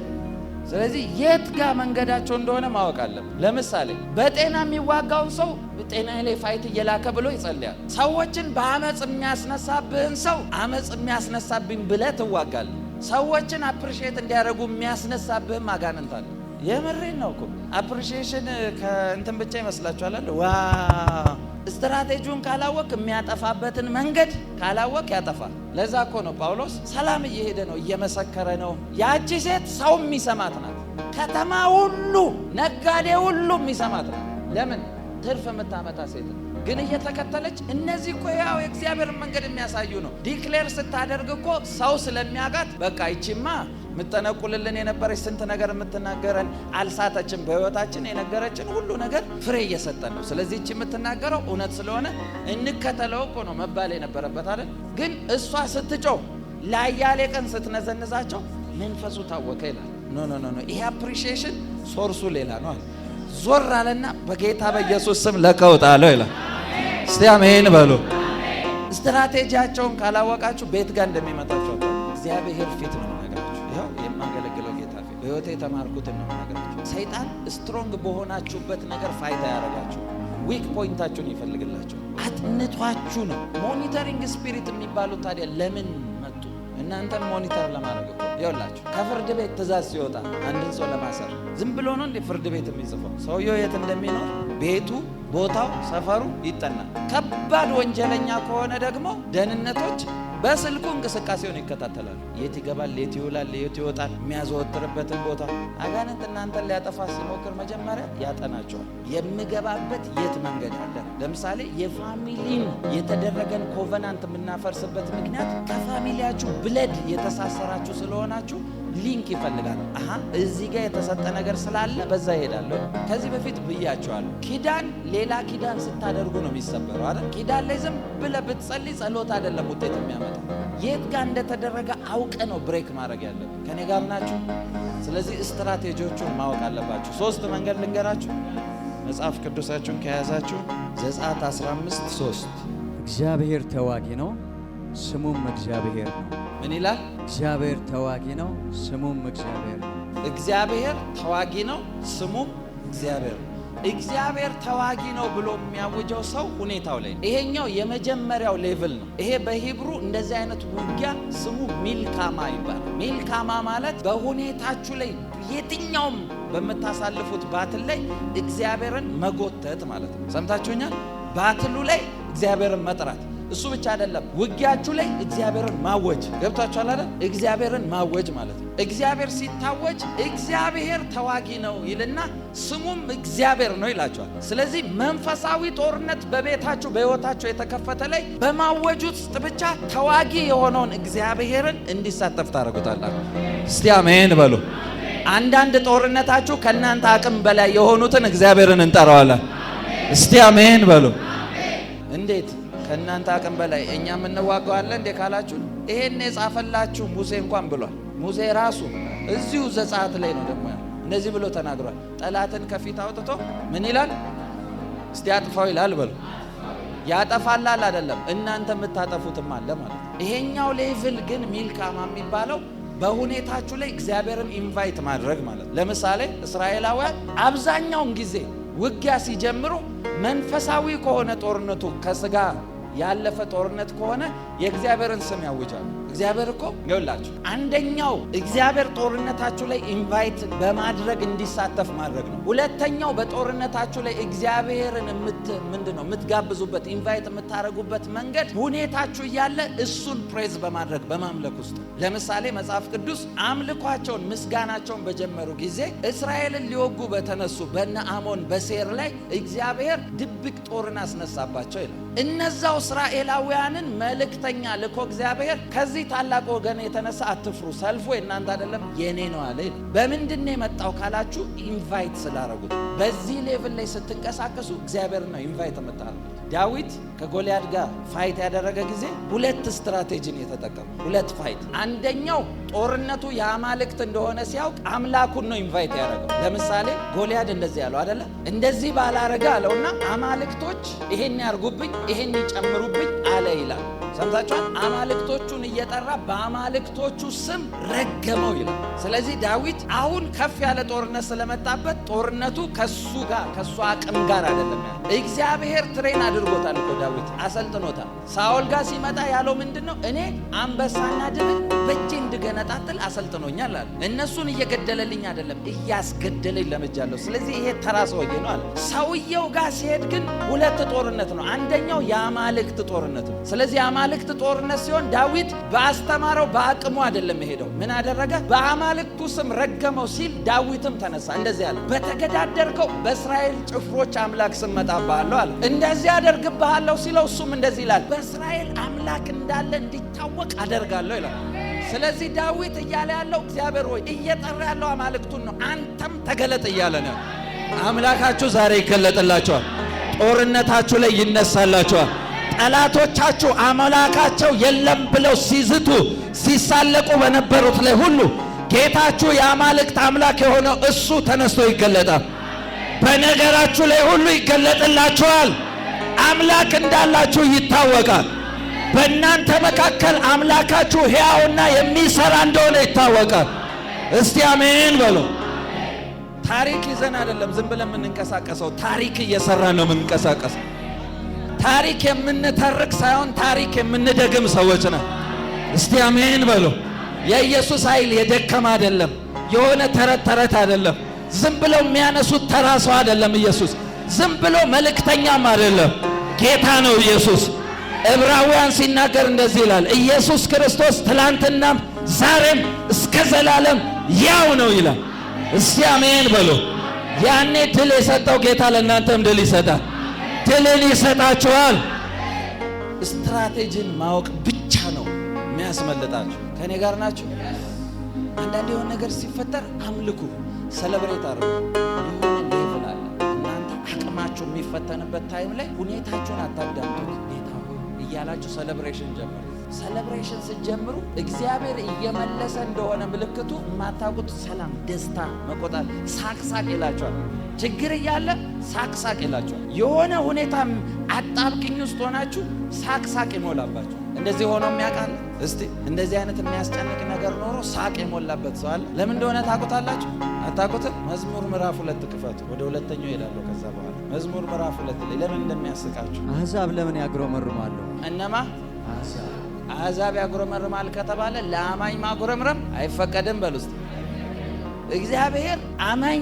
ስለዚህ የት ጋር መንገዳቸው እንደሆነ ማወቅ አለብን። ለምሳሌ በጤና የሚዋጋውን ሰው ጤና ላይ ፋይት እየላከ ብሎ ይጸልያል። ሰዎችን በአመፅ የሚያስነሳብህን ሰው አመፅ የሚያስነሳብኝ ብለህ ትዋጋለህ። ሰዎችን አፕሪሼት እንዲያደርጉ የሚያስነሳብህም አጋንንት አለ። የምሬን ነው እኮ። አፕሪሺዬሽን ከእንትን ብቻ ይመስላችኋል አይደል? ዋ ስትራቴጂውን ካላወቅ የሚያጠፋበትን መንገድ ካላወቅ ያጠፋል። ለዛ እኮ ነው ጳውሎስ ሰላም እየሄደ ነው፣ እየመሰከረ ነው። ያቺ ሴት ሰው የሚሰማት ናት። ከተማ ሁሉ ነጋዴ ሁሉ የሚሰማት ናት። ለምን? ትርፍ የምታመጣ ሴት ግን እየተከተለች። እነዚህ እኮ ያው የእግዚአብሔርን መንገድ የሚያሳዩ ነው። ዲክሌር ስታደርግ እኮ ሰው ስለሚያጋት በቃ ይቺማ ምትጠነቁልልን የነበረች ስንት ነገር የምትናገረን አልሳተችም። በህይወታችን የነገረችን ሁሉ ነገር ፍሬ እየሰጠን ነው። ስለዚህ እቺ የምትናገረው እውነት ስለሆነ እንከተለው እኮ ነው መባል የነበረበት አይደል? ግን እሷ ስትጮህ ለአያሌ ቀን ስትነዘንዛቸው መንፈሱ ታወከ ይላል። ኖ ኖ ኖ፣ ይሄ አፕሪሺዬሽን ሶርሱ ሌላ ነው አለ። ዞር አለና በጌታ በኢየሱስ ስም ለቀውጣለሁ ይላል። እስቲ አሜን በሉ። ስትራቴጂያቸውን ካላወቃችሁ ቤት ጋር እንደሚመጣቸው እግዚአብሔር ፊት ነው ነገራችሁ። ይኸው የማገለግለው ጌታ ፊት በህይወቴ የተማርኩትን ነው ነገራችሁ። ሰይጣን ስትሮንግ በሆናችሁበት ነገር ፋይዳ ያደርጋችሁ፣ ዊክ ፖይንታችሁን ይፈልግላችሁ፣ አጥንቷችሁ ነው። ሞኒተሪንግ ስፒሪት የሚባሉት ታዲያ ለምን መጡ? እናንተን ሞኒተር ለማድረግ እኮ። ይኸውላችሁ ከፍርድ ቤት ትእዛዝ ሲወጣ አንድን ሰው ለማሰር ዝም ብሎ ነው እንዴ ፍርድ ቤት የሚጽፈው? ሰውየው የት እንደሚኖር ቤቱ፣ ቦታው፣ ሰፈሩ ይጠናል። ከባድ ወንጀለኛ ከሆነ ደግሞ ደህንነቶች በስልኩ እንቅስቃሴውን ይከታተላሉ። የት ይገባል፣ የት ይውላል፣ የት ይወጣል፣ የሚያዘወትርበትን ቦታ። አጋንንት እናንተን ሊያጠፋ ሲሞክር መጀመሪያ ያጠናቸዋል። የምገባበት የት መንገድ አለ። ለምሳሌ የፋሚሊን የተደረገን ኮቨናንት የምናፈርስበት ምክንያት ከፋሚሊያችሁ ብለድ የተሳሰራችሁ ስለሆናችሁ ሊንክ ይፈልጋል። አሃ እዚህ ጋር የተሰጠ ነገር ስላለ በዛ ይሄዳለሁ። ከዚህ በፊት ብያቸዋለሁ። ኪዳን ሌላ ኪዳን ስታደርጉ ነው የሚሰበረው አይደል? ኪዳን ላይ ዝም ብለህ ብትጸልይ ጸሎት አይደለም ውጤት የሚያመጣው። የት ጋር እንደተደረገ አውቀ ነው ብሬክ ማድረግ ያለብን። ከኔ ጋር ናችሁ? ስለዚህ ስትራቴጂዎቹን ማወቅ አለባችሁ። 3 መንገድ ልንገራችሁ። መጽሐፍ ቅዱሳችሁን ከያዛችሁ ዘጸአት 15:3 እግዚአብሔር ተዋጊ ነው፣ ስሙም እግዚአብሔር ነው። ምን ይላል? እግዚአብሔር ተዋጊ ነው፣ ስሙም እግዚአብሔር ነው። እግዚአብሔር ተዋጊ ነው፣ ስሙም እግዚአብሔር ነው። እግዚአብሔር ተዋጊ ነው ብሎ የሚያውጀው ሰው ሁኔታው ላይ። ይሄኛው የመጀመሪያው ሌቭል ነው። ይሄ በሂብሩ እንደዚህ አይነት ውጊያ ስሙ ሚልካማ ይባላል። ሚልካማ ማለት በሁኔታችሁ ላይ የትኛውም በምታሳልፉት ባትል ላይ እግዚአብሔርን መጎተት ማለት ነው። ሰምታችሁኛል? ባትሉ ላይ እግዚአብሔርን መጥራት። እሱ ብቻ አይደለም፣ ውጊያችሁ ላይ እግዚአብሔርን ማወጅ። ገብታችኋል አይደል? እግዚአብሔርን ማወጅ ማለት ነው። እግዚአብሔር ሲታወጅ እግዚአብሔር ተዋጊ ነው ይልና ስሙም እግዚአብሔር ነው ይላችኋል። ስለዚህ መንፈሳዊ ጦርነት በቤታችሁ በሕይወታችሁ የተከፈተ ላይ በማወጅ ውስጥ ብቻ ተዋጊ የሆነውን እግዚአብሔርን እንዲሳተፍ ታደርጉታላችሁ። እስቲ አሜን በሉ። አንዳንድ ጦርነታችሁ ከእናንተ አቅም በላይ የሆኑትን እግዚአብሔርን እንጠራዋለን። እስቲ አሜን በሉ። እንዴት ከእናንተ አቅም በላይ እኛ የምንዋጋው አለ እንዴ ካላችሁ፣ ይሄን የጻፈላችሁ ሙሴ እንኳን ብሏል። ሙሴ ራሱ እዚሁ ዘጸአት ላይ ነው ደግሞ እንደዚህ ብሎ ተናግሯል። ጠላትን ከፊት አውጥቶ ምን ይላል? እስቲ አጥፋው ይላል በሉ። ያጠፋላል አይደለም፣ እናንተ የምታጠፉትም አለ ማለት ነው። ይሄኛው ሌቭል ግን ሚልካማ የሚባለው በሁኔታችሁ ላይ እግዚአብሔርን ኢንቫይት ማድረግ ማለት። ለምሳሌ እስራኤላውያን አብዛኛውን ጊዜ ውጊያ ሲጀምሩ መንፈሳዊ ከሆነ ጦርነቱ ከስጋ ያለፈ ጦርነት ከሆነ የእግዚአብሔርን ስም ያውጃሉ። እግዚአብሔር እኮ ይውላችሁ፣ አንደኛው እግዚአብሔር ጦርነታችሁ ላይ ኢንቫይት በማድረግ እንዲሳተፍ ማድረግ ነው። ሁለተኛው በጦርነታችሁ ላይ እግዚአብሔርን የምትጋብዙበት ኢንቫይት የምታደርጉበት መንገድ ሁኔታችሁ እያለ እሱን ፕሬዝ በማድረግ በማምለክ ውስጥ። ለምሳሌ መጽሐፍ ቅዱስ አምልኳቸውን ምስጋናቸውን በጀመሩ ጊዜ እስራኤልን ሊወጉ በተነሱ በነ አሞን በሴር ላይ እግዚአብሔር ድብቅ ጦርን አስነሳባቸው ይላል። እነዛው እስራኤላውያንን መልእክተኛ ልኮ እግዚአብሔር ከዚህ ታላቅ ወገን የተነሳ አትፍሩ፣ ሰልፉ የእናንተ አይደለም የኔ ነው አለ። በምንድን ነው የመጣው ካላችሁ ኢንቫይት ስላደረጉት። በዚህ ሌቭል ላይ ስትንቀሳቀሱ እግዚአብሔር ነው ኢንቫይት የምታደርጉት። ዳዊት ከጎልያድ ጋር ፋይት ያደረገ ጊዜ ሁለት ስትራቴጂን የተጠቀሙ፣ ሁለት ፋይት። አንደኛው ጦርነቱ የአማልክት እንደሆነ ሲያውቅ አምላኩን ነው ኢንቫይት ያደረገው። ለምሳሌ ጎልያድ እንደዚህ ያለው አይደለ? እንደዚህ ባላረገ አለውና አማልክቶች ይሄን ያርጉብኝ፣ ይሄን ይጨምሩብኝ አለ ይላል። ሰምታችኋል? አማልክቶቹን እየጠራ በአማልክቶቹ ስም ረገመው ይላል። ስለዚህ ዳዊት አሁን ከፍ ያለ ጦርነት ስለመጣበት ጦርነቱ ከሱ ጋር ከሱ አቅም ጋር አይደለም ያለው። እግዚአብሔር ትሬን አድርጎታል እኮ ዳዊት አሰልጥኖታል። ሳኦል ጋር ሲመጣ ያለው ምንድነው? እኔ አንበሳና ድብን በእጄ እንድገነጣጥል አሰልጥኖኛል አለ። እነሱን እየገደለልኝ አይደለም እያስገደለኝ ለምጃለሁ። ስለዚህ ይሄ ተራ ሰውዬ ነው አለ። ሰውየው ጋር ሲሄድ ግን ሁለት ጦርነት ነው። አንደኛው የአማልክት ጦርነት ነው። ስለዚህ የአማልክት ጦርነት ሲሆን ዳዊት በአስተማረው በአቅሙ አይደለም የሄደው። ምን አደረገ? በአማልክቱ ስም ረገመው ሲል ዳዊትም ተነሳ እንደዚህ አለ፣ በተገዳደርከው በእስራኤል ጭፍሮች አምላክ ስም መጣብሃለሁ አለ። እንደዚህ አደርግብሃለሁ ሲለው እሱም እንደዚህ ይላል፣ በእስራኤል አምላክ እንዳለ እንዲታወቅ አደርጋለሁ ይላል። ስለዚህ ዳዊት እያለ ያለው እግዚአብሔር ሆይ እየጠራ ያለው አማልክቱን ነው፣ አንተም ተገለጥ እያለ ነው። አምላካችሁ ዛሬ ይገለጥላችኋል። ጦርነታችሁ ላይ ይነሳላችኋል። ጠላቶቻችሁ አምላካቸው የለም ብለው ሲዝቱ ሲሳለቁ በነበሩት ላይ ሁሉ ጌታችሁ የአማልክት አምላክ የሆነው እሱ ተነስቶ ይገለጣል። በነገራችሁ ላይ ሁሉ ይገለጥላችኋል። አምላክ እንዳላችሁ ይታወቃል። በእናንተ መካከል አምላካችሁ ሕያውና የሚሰራ እንደሆነ ይታወቃል። እስቲ አሜን በሉ። ታሪክ ይዘን አይደለም ዝም ብለን የምንንቀሳቀሰው፣ ታሪክ እየሰራን ነው የምንንቀሳቀሰው። ታሪክ የምንተርክ ሳይሆን ታሪክ የምንደግም ሰዎች ነን። እስቲ አሜን በሉ። የኢየሱስ ኃይል የደከመ አይደለም፣ የሆነ ተረት አይደለም፣ ዝም ብለው የሚያነሱት ተራ ሰው አይደለም። ኢየሱስ ዝም ብሎ መልእክተኛም አይደለም፣ ጌታ ነው ኢየሱስ። ዕብራውያን ሲናገር እንደዚህ ይላል፣ ኢየሱስ ክርስቶስ ትላንትናም ዛሬም እስከ ዘላለም ያው ነው ይላል። እስቲ አሜን በሉ። ያኔ ድል የሰጠው ጌታ ለእናንተም ድል ይሰጣል፣ ድልን ይሰጣችኋል። ስትራቴጂን ማወቅ ብቻ ነው የሚያስመልጣችሁ። ከኔ ጋር ናችሁ? አንዳንድ የሆነ ነገር ሲፈጠር አምልኩ፣ ሰለብሬት አድርጉ። የሆነ ሌቭል አለ። እናንተ አቅማችሁ የሚፈተንበት ታይም ላይ ሁኔታችሁን አታዳምጡት። ጌታ ሆይ እያላችሁ ሰለብሬሽን ጀምሩ። ሰለብሬሽን ስትጀምሩ እግዚአብሔር እየመለሰ እንደሆነ ምልክቱ የማታውቁት ሰላም፣ ደስታ፣ መቆጣት፣ ሳቅሳቅ ይላችኋል። ችግር እያለ ሳቅሳቅ ይላችኋል። የሆነ ሁኔታ አጣብቅኝ ውስጥ ሆናችሁ ሳቅሳቅ ይሞላባችሁ። እንደዚህ ሆኖ የሚያውቃል? እስቲ እንደዚህ አይነት የሚያስጨንቅ ነገር ኖሮ ሳቅ የሞላበት ሰው አለ? ለምን እንደሆነ ታውቁታላችሁ? አታውቁትም? መዝሙር ምዕራፍ 2 ክፈቱ። ወደ ሁለተኛው ይሄዳለሁ ከዛ በኋላ። መዝሙር ምዕራፍ 2 ላይ ለምን እንደሚያስቃችሁ። አሕዛብ ለምን ያጉረመርማሉ? እነማ አሕዛብ ያጉረመርማል ከተባለ ለአማኝ ማጉረምረም አይፈቀድም። በሉ እስቲ እግዚአብሔር አማኝ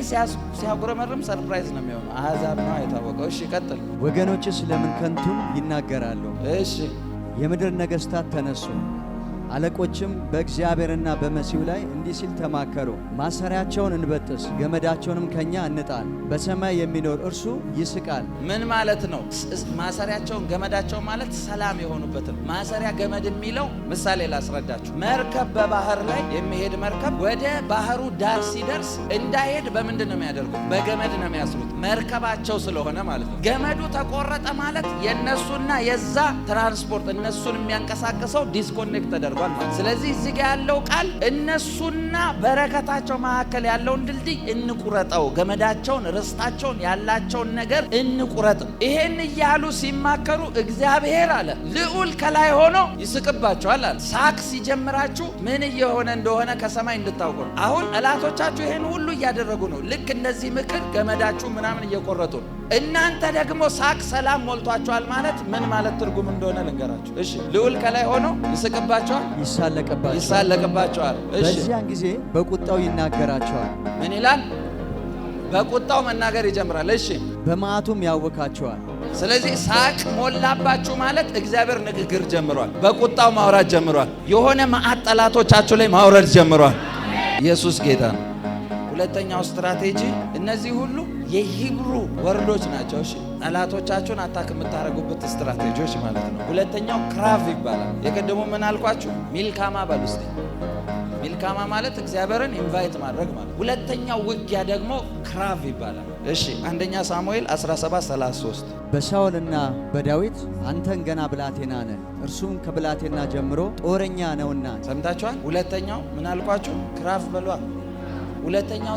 ሲያጉረመርም ሰርፕራይዝ ነው የሚሆነው። አሕዛብ ነው የታወቀው። እሺ ቀጥል። ወገኖችስ ለምን ከንቱን ይናገራሉ? እሺ የምድር ነገሥታት ተነሱ፣ አለቆችም በእግዚአብሔርና በመሲሁ ላይ እንዲህ ሲል ተማከሩ። ማሰሪያቸውን እንበጥስ፣ ገመዳቸውንም ከኛ እንጣል። በሰማይ የሚኖር እርሱ ይስቃል። ምን ማለት ነው? ማሰሪያቸውን ገመዳቸው ማለት ሰላም የሆኑበትን ማሰሪያ ገመድ የሚለው ምሳሌ ላስረዳችሁ። መርከብ በባህር ላይ የሚሄድ መርከብ ወደ ባህሩ ዳር ሲደርስ እንዳይሄድ በምንድን ነው የሚያደርጉት? በገመድ ነው የሚያስሩት። መርከባቸው ስለሆነ ማለት ነው። ገመዱ ተቆረጠ ማለት የነሱና የዛ ትራንስፖርት እነሱን የሚያንቀሳቅሰው ዲስኮኔክት ተደርጓል። ስለዚህ እዚህ ጋር ያለው ቃል እነሱና በረከታቸው መካከል ያለውን ድልድይ እንቁረጠው፣ ገመዳቸውን፣ ርስታቸውን፣ ያላቸውን ነገር እንቁረጠው። ይሄን እያሉ ሲማከሩ እግዚአብሔር አለ ልዑል ከላይ ሆኖ ይስቅባቸዋል አለ። ሳቅ ሲጀምራችሁ ምን እየሆነ እንደሆነ ከሰማይ እንድታውቁ ነው። አሁን ጠላቶቻችሁ ይሄን ሁሉ እያደረጉ ነው። ልክ እንደዚህ ምክር ገመዳችሁ ምናምን እየቆረጡ ነው። እናንተ ደግሞ ሳቅ ሰላም ሞልቷቸዋል ማለት ምን ማለት ትርጉም እንደሆነ ልንገራችሁ። እሺ ልዑል ከላይ ሆኖ ይስቅባቸዋል፣ ይሳለቅባቸዋል። እሺ በዚያን ጊዜ በቁጣው ይናገራቸዋል። ምን ይላል? በቁጣው መናገር ይጀምራል። እሺ በመዓቱም ያወካቸዋል። ስለዚህ ሳቅ ሞላባችሁ ማለት እግዚአብሔር ንግግር ጀምሯል። በቁጣው ማውራት ጀምሯል። የሆነ መዓት ጠላቶቻችሁ ላይ ማውረድ ጀምሯል። ኢየሱስ ጌታ ነው። ሁለተኛው ስትራቴጂ እነዚህ ሁሉ የሂብሩ ወርዶች ናቸው። እሺ ጠላቶቻችሁን አታክ የምታደርጉበት ስትራቴጂዎች ማለት ነው። ሁለተኛው ክራቭ ይባላል። የቀደሙ ምን አልኳችሁ? ሚልካማ በሉ እስቲ። ሚልካማ ማለት እግዚአብሔርን ኢንቫይት ማድረግ ማለት። ሁለተኛው ውጊያ ደግሞ ክራቭ ይባላል። እሺ አንደኛ ሳሙኤል 17:33 በሳኦልና በዳዊት አንተን ገና ብላቴና ነህ፣ እርሱም ከብላቴና ጀምሮ ጦረኛ ነውና። ሰምታችኋል? ሁለተኛው ምን አልኳችሁ? ክራቭ በሏ። ሁለተኛው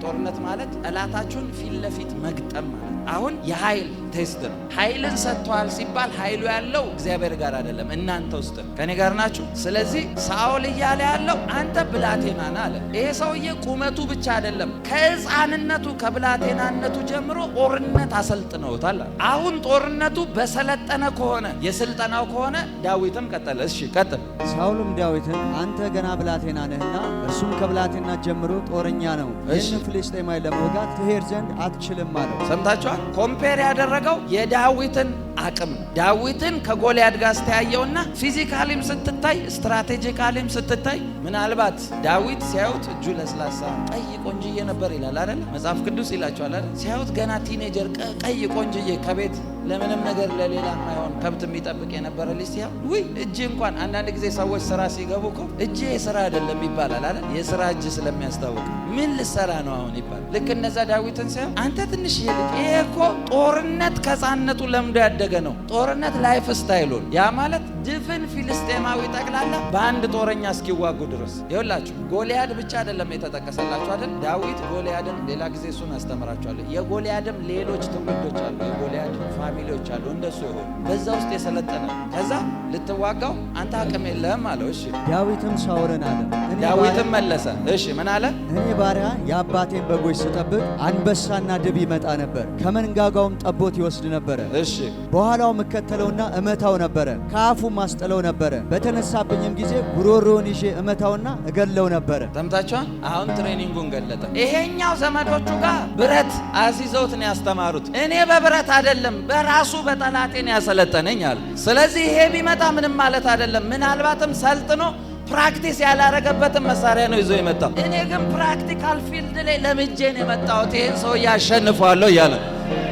ጦርነት ማለት ጠላታችሁን ፊት ለፊት መግጠም ማለት። አሁን የኃይል ቴስት ነው። ኃይልን ሰጥቷል ሲባል ኃይሉ ያለው እግዚአብሔር ጋር አይደለም፣ እናንተ ውስጥ ነው። ከኔ ጋር ናችሁ? ስለዚህ ሳኦል እያለ ያለው አንተ ብላቴና ነህ አለ። ይሄ ሰውዬ ቁመቱ ብቻ አይደለም፣ ከሕፃንነቱ ከብላቴናነቱ ጀምሮ ጦርነት አሰልጥነውታል። አሁን ጦርነቱ በሰለጠነ ከሆነ የስልጠናው ከሆነ ዳዊትም ቀጠለ። እሺ ቀጥል። ሳኦልም ዳዊትን አንተ ገና ብላቴና ነህና እርሱም ከብላቴና ጀምሮ ጦረኛ ነው፣ ይህን ፍልስጤማዊ ለመውጋት ትሄድ ዘንድ አትችልም አለው። ሰምታችኋል? ኮምፔር ያደረገው የዳዊትን አቅም ዳዊትን ከጎልያድ ጋር ስተያየውና ፊዚካሊም ስትታይ ስትራቴጂካሊም ስትታይ ምናልባት ዳዊት ሲያዩት እጁ ለስላሳ ቀይ ቆንጅዬ ነበር ይላል አይደል? መጽሐፍ ቅዱስ ይላቸዋል አይደል? ሲያዩት ገና ቲኔጀር ቀይ ቆንጅዬ ከቤት ለምንም ነገር ለሌላ የማይሆን ከብት የሚጠብቅ የነበረ ልጅ ሲያው ውይ እጅ እንኳን አንዳንድ ጊዜ ሰዎች ስራ ሲገቡ እኮ እጅ የስራ አይደለም ይባላል አይደል? የስራ እጅ ስለሚያስታውቅ ምን ልሰራ ነው አሁን ይባላል። ልክ እነዛ ዳዊትን ሲያው አንተ ትንሽ ልጅ ይሄ እኮ ጦርነት ከሕፃንነቱ ለምዶ ያደገ ነው። ጦርነት ላይፍ ስታይሉን ያ ማለት ድፍን ፊልስጤማዊ ጠቅላላ በአንድ ጦረኛ እስኪዋጉ ድረስ ይኸውላችሁ። ጎልያድ ብቻ አይደለም የተጠቀሰላችሁ አይደል? ዳዊት ጎልያድን ሌላ ጊዜ እሱን አስተምራችኋለሁ። የጎልያድም ሌሎች ትውልዶች አሉ፣ የጎልያድ ፋሚሊዎች አሉ እንደሱ ይሆን በዛ ውስጥ የሰለጠነ ከዛ ልትዋጋው አንተ አቅም የለህም አለው። እሺ ዳዊትም ሳኦልን አለ። ዳዊትም መለሰ እሺ ምን አለ? እኔ ባሪያ የአባቴን በጎች ስጠብቅ አንበሳና ድብ ይመጣ ነበር፣ ከመንጋጋውም ጠቦት ይወስድ ነበረ። እሺ በኋላው እከተለውና እመታው ነበረ፣ ከአፉ ማስጠለው ነበረ። በተነሳብኝም ጊዜ ጉሮሮውን ይዤ እመታውና እገለው ነበረ። ሰምታችኋል? አሁን ትሬኒንጉን ገለጠ። ይሄኛው ዘመዶቹ ጋር ብረት አስይዘውት ነው ያስተማሩት። እኔ በብረት አይደለም በራሱ በጠላቴን ያሰለጠነኝ አለ። ስለዚህ ይሄ ቢመጣ ምንም ማለት አይደለም። ምናልባትም ሰልጥኖ ፕራክቲስ ያላረገበትን መሳሪያ ነው ይዞ የመጣው። እኔ ግን ፕራክቲካል ፊልድ ላይ ለምጄን የመጣሁት ይሄን ሰው ያሸንፈዋለሁ እያለ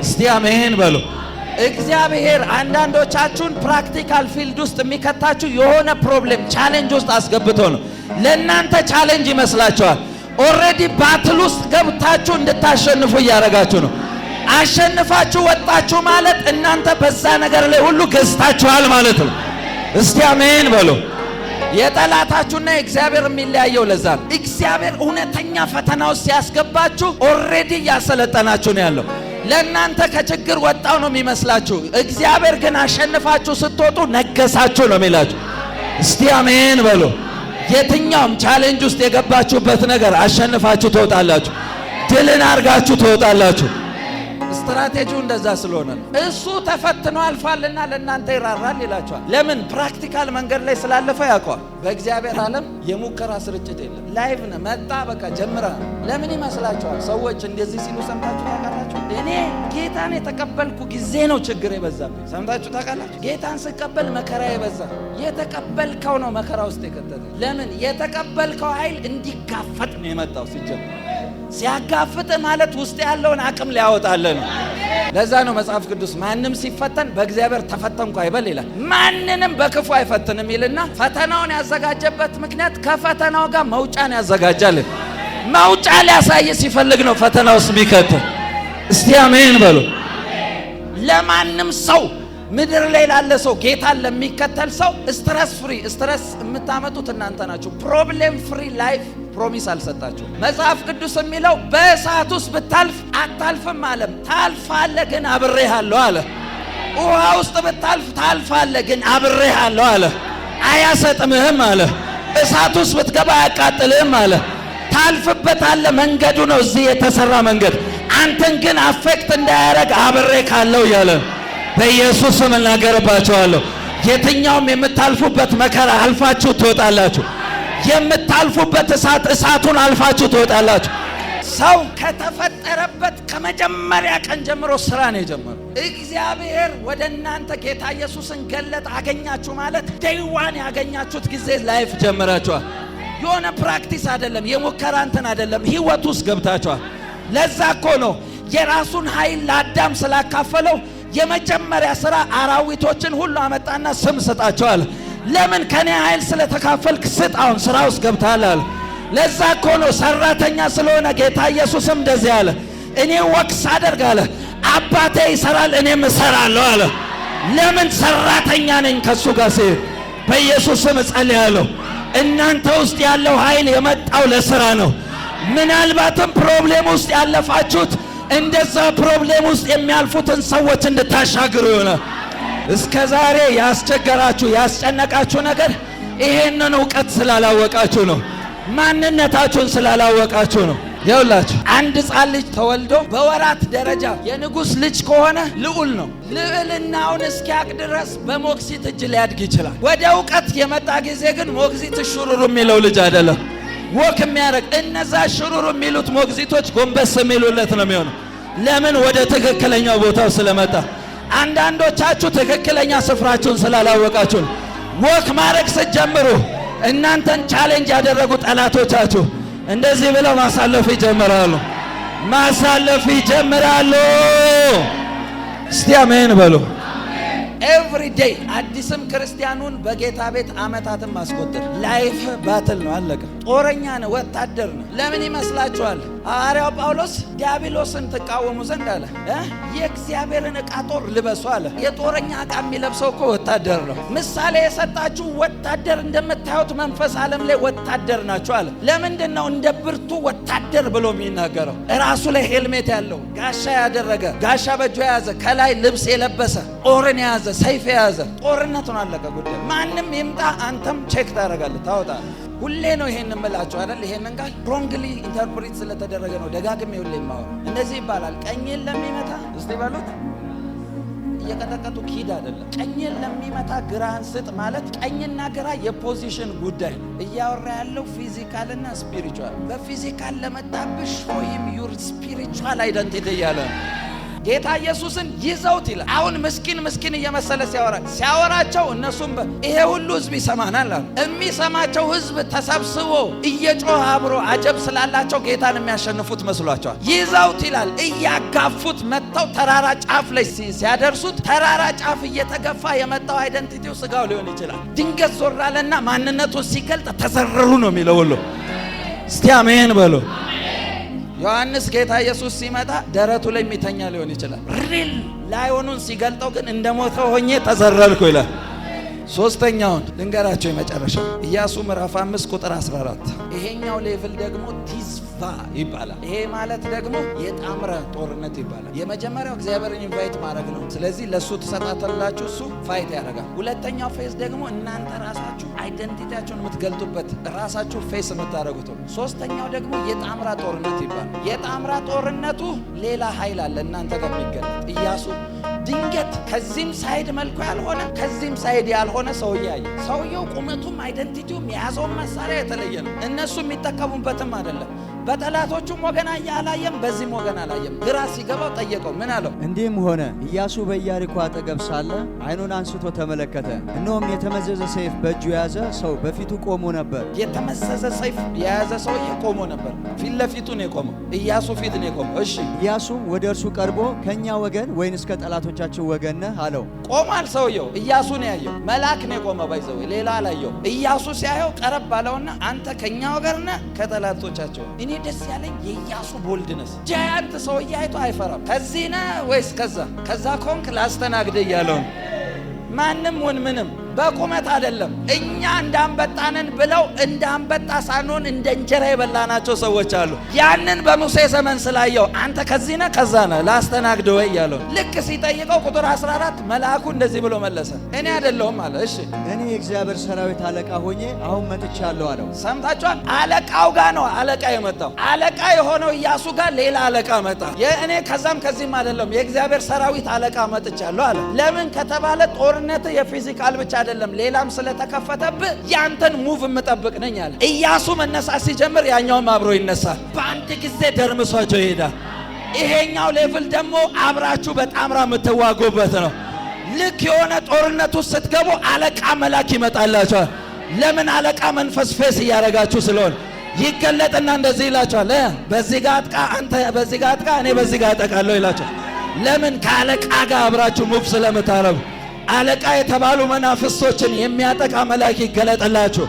እስቲ አሜን በሉ። እግዚአብሔር አንዳንዶቻችሁን ፕራክቲካል ፊልድ ውስጥ የሚከታችሁ የሆነ ፕሮብሌም ቻሌንጅ ውስጥ አስገብቶ ነው። ለእናንተ ቻሌንጅ ይመስላችኋል። ኦልሬዲ ባትል ውስጥ ገብታችሁ እንድታሸንፉ እያደረጋችሁ ነው። አሸንፋችሁ ወጣችሁ ማለት እናንተ በዛ ነገር ላይ ሁሉ ገዝታችኋል ማለት ነው። እስቲ አሜን በሉ። የጠላታችሁና የእግዚአብሔር የሚለያየው ለዛ ነው። እግዚአብሔር እውነተኛ ፈተና ውስጥ ሲያስገባችሁ ኦልሬዲ እያሰለጠናችሁ ነው ያለው። ለእናንተ ከችግር ወጣው ነው የሚመስላችሁ። እግዚአብሔር ግን አሸንፋችሁ ስትወጡ ነገሳችሁ ነው የሚላችሁ። እስቲ አሜን በሉ። የትኛውም ቻሌንጅ ውስጥ የገባችሁበት ነገር አሸንፋችሁ ትወጣላችሁ። ድልን አርጋችሁ ትወጣላችሁ። ስትራቴጂው እንደዛ ስለሆነ ነው። እሱ ተፈትኖ አልፏልና ለእናንተ ይራራል ይላቸዋል። ለምን? ፕራክቲካል መንገድ ላይ ስላለፈ ያውቀዋል። በእግዚአብሔር ዓለም የሙከራ ስርጭት የለም። ላይቭ ነው መጣ በቃ ጀምራ። ለምን ይመስላችኋል? ሰዎች እንደዚህ ሲሉ ሰምታችሁ ታውቃላችሁ? እኔ ጌታን የተቀበልኩ ጊዜ ነው ችግር የበዛብኝ። ሰምታችሁ ታውቃላችሁ? ጌታን ስቀበል መከራ የበዛ። የተቀበልከው ነው መከራ ውስጥ የከተተ። ለምን? የተቀበልከው ኃይል እንዲጋፈጥ ነው የመጣው። ሲጀምር ሲያጋፍጥ ማለት ውስጥ ያለውን አቅም ሊያወጣልህ ነው። ለዛ ነው መጽሐፍ ቅዱስ ማንም ሲፈተን በእግዚአብሔር ተፈተንኩ አይበል ይላል። ማንንም በክፉ አይፈትንም ይልና ፈተናውን ያዘጋጀበት ምክንያት ከፈተናው ጋር መውጫን ያዘጋጃል። መውጫ ሊያሳይ ሲፈልግ ነው ፈተና ውስጥ የሚከት። እስቲ አሜን በሉ። ለማንም ሰው ምድር ላይ ላለ ሰው ጌታን ለሚከተል ሰው ስትረስ ፍሪ፣ ስትረስ የምታመጡት እናንተ ናችሁ። ፕሮብሌም ፍሪ ላይፍ ፕሮሚስ አልሰጣችሁ። መጽሐፍ ቅዱስ የሚለው በእሳት ውስጥ ብታልፍ አታልፍም አለም። ታልፋለህ ግን አብሬሃለሁ አለ። ውሃ ውስጥ ብታልፍ ታልፋለህ ግን አብሬሃለሁ አለ። አያሰጥምህም አለ። እሳት ውስጥ ብትገባ አያቃጥልህም አለ። ታልፍበታለህ። መንገዱ ነው እዚህ የተሰራ መንገድ። አንተን ግን አፌክት እንዳያረግ አብሬ ካለው እያለ በኢየሱስ ስም እናገርባቸዋለሁ። የትኛውም የምታልፉበት መከራ አልፋችሁ ትወጣላችሁ። የምታልፉበት እሳቱን አልፋችሁ ትወጣላችሁ። ሰው ከተፈጠረበት ከመጀመሪያ ቀን ጀምሮ ስራ ነው የጀመረው። እግዚአብሔር ወደ እናንተ ጌታ ኢየሱስን ገለጥ አገኛችሁ ማለት ዴይዋን ያገኛችሁት ጊዜ ላይፍ ጀምራችኋል። የሆነ ፕራክቲስ አይደለም፣ የሙከራ እንትን አይደለም፣ ህይወት ውስጥ ገብታችኋል። ለዛ እኮ ነው የራሱን ኃይል ለአዳም ስላካፈለው የመጀመሪያ ስራ አራዊቶችን ሁሉ አመጣና ስም ሰጣቸዋል። ለምን? ከኔ ኃይል ስለተካፈልክ ስጥ፣ አሁን ስራ ውስጥ ገብተሃል አለ። ለዛ እኮ ነው ሰራተኛ ስለሆነ ጌታ ኢየሱስም እንደዚህ አለ፣ እኔ ወክስ አደርግ አለ፣ አባቴ ይሰራል እኔም እሰራለሁ አለ። ለምን? ሰራተኛ ነኝ ከሱ ጋር ሲሄድ። በኢየሱስም እጸልያለሁ እናንተ ውስጥ ያለው ኃይል የመጣው ለስራ ነው። ምናልባትም ፕሮብሌም ውስጥ ያለፋችሁት እንደዛ ፕሮብሌም ውስጥ የሚያልፉትን ሰዎች እንድታሻግሩ ይሆናል። እስከ ዛሬ ያስቸገራችሁ ያስጨነቃችሁ ነገር ይሄንን እውቀት ስላላወቃችሁ ነው። ማንነታችሁን ስላላወቃችሁ ነው። ይኸውላችሁ አንድ ሕፃን ልጅ ተወልዶ በወራት ደረጃ የንጉሥ ልጅ ከሆነ ልዑል ነው። ልዕልናውን እስኪያቅ ድረስ በሞግዚት እጅ ሊያድግ ይችላል። ወደ እውቀት የመጣ ጊዜ ግን ሞግዚት ሽሩሩ የሚለው ልጅ አይደለም ወክ የሚያረግ። እነዛ ሽሩሩ የሚሉት ሞግዚቶች ጎንበስ የሚሉለት ነው የሚሆነው። ለምን? ወደ ትክክለኛው ቦታው ስለመጣ። አንዳንዶቻችሁ ትክክለኛ ስፍራችሁን ስላላወቃችሁ ነው። ወክ ማረግ ስትጀምሩ እናንተን ቻሌንጅ ያደረጉ ጠላቶቻችሁ እንደዚህ ብለው ማሳለፍ ይጀምራሉ። ማሳለፍ ይጀምራሉ። እስቲ አሜን በሉ። ኤቭሪ ዴይ አዲስም ክርስቲያኑን በጌታ ቤት አመታትን ማስቆጠር ላይፍ ባትል ነው። አለቀ። ጦረኛ ነው፣ ወታደር ነው። ለምን ይመስላችኋል? ሐዋርያው ጳውሎስ ዲያብሎስን ትቃወሙ ዘንድ አለ የእግዚአብሔርን ዕቃ ጦር ልበሱ አለ። የጦረኛ ዕቃ የሚለብሰው እኮ ወታደር ነው። ምሳሌ የሰጣችሁ ወታደር እንደምታዩት መንፈስ ዓለም ላይ ወታደር ናችሁ አለ። ለምንድን ነው እንደ ብርቱ ወታደር ብሎ የሚናገረው? ራሱ ላይ ሄልሜት ያለው ጋሻ ያደረገ ጋሻ በእጁ የያዘ ከላይ ልብስ የለበሰ ጦርን የያዘ ሰይፍ የያዘ ጦርነቱን አለቀ ጉዳይ። ማንም ይምጣ አንተም ቼክ ታደርጋለህ፣ ታወጣለህ። ሁሌ ነው ይሄን እምላችሁ አይደል? ይሄንን ቃል ሮንግሊ ኢንተርፕሬት ስለተደረገ ነው ደጋግሜ ሁሌ የማወራው። እንደዚህ ይባላል፣ ቀኝን ለሚመታ እስቲ በሉት እየቀጠቀጡ ኪድ አይደለም። ቀኝን ለሚመታ ግራህን ስጥ ማለት ቀኝና ግራ የፖዚሽን ጉዳይ ነው። እያወራ ያለው ፊዚካልና ስፒሪቹዋል። በፊዚካል ለመጣብሽ ሾይም ዩር ስፒሪቹዋል አይደንቲቲ እያለ ነው። ጌታ ኢየሱስን ይዘውት ይላል። አሁን ምስኪን እየመሰለ ሲያወራቸው እነሱም ይሄ ሁሉ ህዝብ ይሰማናል አሉ። የሚሰማቸው ህዝብ ተሰብስቦ እየጮኸ አብሮ አጀብ ስላላቸው ጌታን የሚያሸንፉት መስሏቸዋል። ይዘውት ይላል። እያጋፉት መጥተው ተራራ ጫፍ ላይ ሲያደርሱት ተራራ ጫፍ እየተገፋ የመጣው አይደንቲቲው ስጋው ሊሆን ይችላል። ድንገት ዞር አለና ማንነቱን ሲገልጥ ተዘረሩ ነው የሚለው ሁሉ። እስቲ አሜን በሉ። ዮሐንስ ጌታ ኢየሱስ ሲመጣ ደረቱ ላይ የሚተኛ ሊሆን ይችላል። ሪል ላይሆኑን ሲገልጠው ግን እንደሞተ ሆኜ ተዘረልኩ ይላል። ሶስተኛውን ልንገራቸው የመጨረሻው ኢያሱ ምዕራፍ 5 ቁጥር 14 ይሄኛው ሌቭል ደግሞ ቲዝቫ ይባላል። ይሄ ማለት ደግሞ የጣምራ ጦርነት ይባላል። የመጀመሪያው እግዚአብሔርን ኢንቫይት ማድረግ ነው። ስለዚህ ለሱ ተሰጣጣላችሁ፣ እሱ ፋይት ያደርጋል። ሁለተኛው ፌዝ ደግሞ እናንተ ራሳችሁ አይደንቲቲያችሁን የምትገልጡበት ራሳችሁ ፌስ የምታደርጉት። ሶስተኛው ደግሞ የጣምራ ጦርነት ይባላል። የጣምራ ጦርነቱ ሌላ ኃይል አለ እናንተ ጋር የሚገለጥ ኢያሱ ድንገት ከዚህም ሳይድ መልኩ ያልሆነ ከዚህም ሳይድ ያልሆነ ሰውዬ አየ። ሰውየው ቁመቱም አይደንቲቲውም የያዘውን መሳሪያ የተለየ ነው። እነሱ የሚጠቀሙበትም አይደለም። በጠላቶቹም ወገን አላየም፣ በዚህም ወገን አላየም። ግራ ሲገባው ጠየቀው። ምን አለው? እንዲህም ሆነ ኢያሱ በኢያሪኮ አጠገብ ሳለ ዓይኑን አንስቶ ተመለከተ፣ እነሆም የተመዘዘ ሰይፍ በእጁ የያዘ ሰው በፊቱ ቆሞ ነበር። የተመዘዘ ሰይፍ የያዘ ሰውዬ ቆሞ ነበር። ፊት ለፊቱ ነው የቆመው፣ ኢያሱ ፊት ነው የቆመው። እሺ ኢያሱም ወደ እርሱ ቀርቦ ከእኛ ወገን ወይንስ ከጠላቶቻችን ወገን ነህ አለው። ቆሟል ሰውየው። ኢያሱ ነው ያየው። መልአክ ነው የቆመው። ባይዘው ሌላ አላየው። ኢያሱ ሲያየው ቀረብ ባለውና አንተ ከኛ ወገን ነህ ከጠላቶቻቸው። እኔ ደስ ያለኝ የኢያሱ ቦልድነስ። ጃያንት ሰውዬ አይቶ አይፈራም። ከዚህ ነህ ወይስ ከዛ ኮንክ ላስተናግድ እያለው ማንም ውን ምንም በቁመት አይደለም። እኛ እንዳንበጣንን ብለው እንዳንበጣ ሳንሆን እንደ እንጀራ የበላናቸው ሰዎች አሉ። ያንን በሙሴ ዘመን ስላየው አንተ ከዚህ ነህ ከዛ ነህ ላስተናግድ ወይ እያለው ልክ ሲጠይቀው ቁጥር 14 መልአኩ እንደዚህ ብሎ መለሰ፣ እኔ አይደለሁም አለ። እሺ እኔ የእግዚአብሔር ሰራዊት አለቃ ሆኜ አሁን መጥቻለሁ አለው። ሰምታችኋል? አለቃው ጋር ነው አለቃ የመጣው። አለቃ የሆነው ኢያሱ ጋር ሌላ አለቃ መጣ። የእኔ ከዛም ከዚህም አይደለም የእግዚአብሔር ሰራዊት አለቃ መጥቻለሁ አለ። ለምን ከተባለ ጦርነት የፊዚካል ብቻ አይደለም፣ ሌላም ስለተከፈተብህ ያንተን ሙቭ የምጠብቅ ነኝ አለ። ኢያሱ መነሳት ሲጀምር ያኛውም አብሮ ይነሳል። በአንድ ጊዜ ደርምሷቸው ይሄዳል። ይሄኛው ሌቭል ደግሞ አብራችሁ በጣምራ የምትዋጉበት ነው። ልክ የሆነ ጦርነት ውስጥ ስትገቡ አለቃ መላክ ይመጣላችኋል። ለምን? አለቃ መንፈስ ፌስ እያደረጋችሁ ስለሆነ ይገለጥና እንደዚህ ይላችኋል፣ በዚህ ጋር አጥቃ፣ አንተ በዚህ ጋር አጥቃ፣ እኔ በዚህ ጋር አጠቃለሁ ይላችኋል። ለምን? ከአለቃ ጋር አብራችሁ ሙቭ ስለምታረጉ። አለቃ የተባሉ መናፍስቶችን የሚያጠቃ መልአክ ይገለጥላችሁ።